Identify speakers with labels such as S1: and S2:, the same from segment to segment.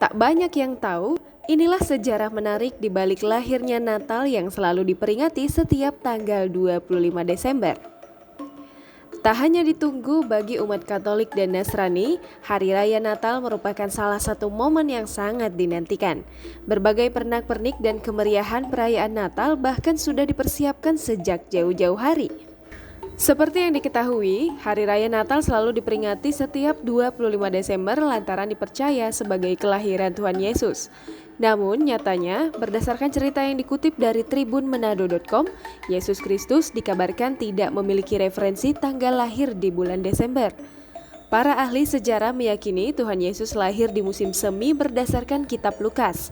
S1: Tak banyak yang tahu, inilah sejarah menarik di balik lahirnya Natal yang selalu diperingati setiap tanggal 25 Desember. Tak hanya ditunggu bagi umat Katolik dan Nasrani, Hari Raya Natal merupakan salah satu momen yang sangat dinantikan. Berbagai pernak-pernik dan kemeriahan perayaan Natal bahkan sudah dipersiapkan sejak jauh-jauh hari. Seperti yang diketahui, Hari Raya Natal selalu diperingati setiap 25 Desember lantaran dipercaya sebagai kelahiran Tuhan Yesus. Namun nyatanya, berdasarkan cerita yang dikutip dari tribunmanado.com, Yesus Kristus dikabarkan tidak memiliki referensi tanggal lahir di bulan Desember. Para ahli sejarah meyakini Tuhan Yesus lahir di musim semi berdasarkan kitab Lukas.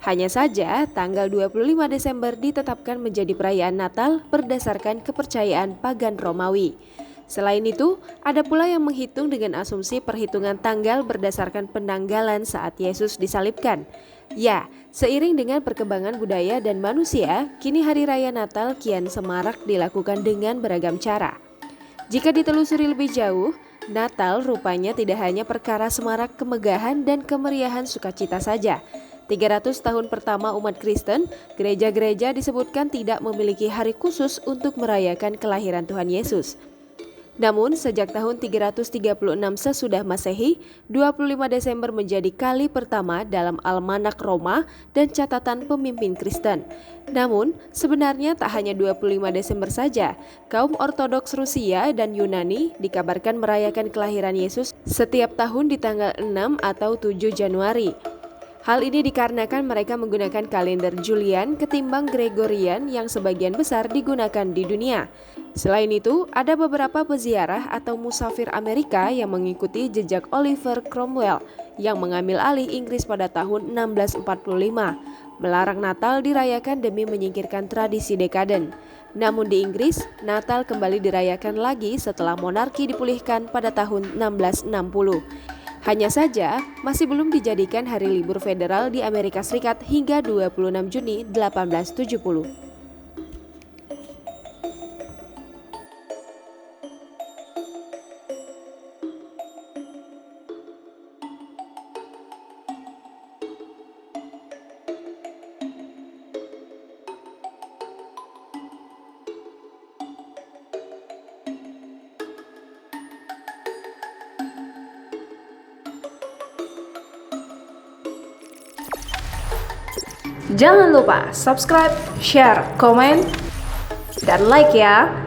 S1: Hanya saja, tanggal 25 Desember ditetapkan menjadi perayaan Natal berdasarkan kepercayaan pagan Romawi. Selain itu, ada pula yang menghitung dengan asumsi perhitungan tanggal berdasarkan penanggalan saat Yesus disalibkan. Ya, seiring dengan perkembangan budaya dan manusia, kini Hari Raya Natal kian semarak dilakukan dengan beragam cara. Jika ditelusuri lebih jauh, Natal rupanya tidak hanya perkara semarak kemegahan dan kemeriahan sukacita saja. 300 tahun pertama umat Kristen, gereja-gereja disebutkan tidak memiliki hari khusus untuk merayakan kelahiran Tuhan Yesus. Namun, sejak tahun 336 sesudah Masehi, 25 Desember menjadi kali pertama dalam Almanak Roma dan catatan pemimpin Kristen. Namun, sebenarnya tak hanya 25 Desember saja, kaum Ortodoks Rusia dan Yunani dikabarkan merayakan kelahiran Yesus setiap tahun di tanggal 6 atau 7 Januari. Hal ini dikarenakan mereka menggunakan kalender Julian ketimbang Gregorian yang sebagian besar digunakan di dunia. Selain itu, ada beberapa peziarah atau musafir Amerika yang mengikuti jejak Oliver Cromwell yang mengambil alih Inggris pada tahun 1645, melarang Natal dirayakan demi menyingkirkan tradisi dekaden. Namun di Inggris, Natal kembali dirayakan lagi setelah monarki dipulihkan pada tahun 1660. Hanya saja, masih belum dijadikan hari libur federal di Amerika Serikat hingga 26 Juni 1870.
S2: Jangan lupa subscribe, share, komen, dan like ya.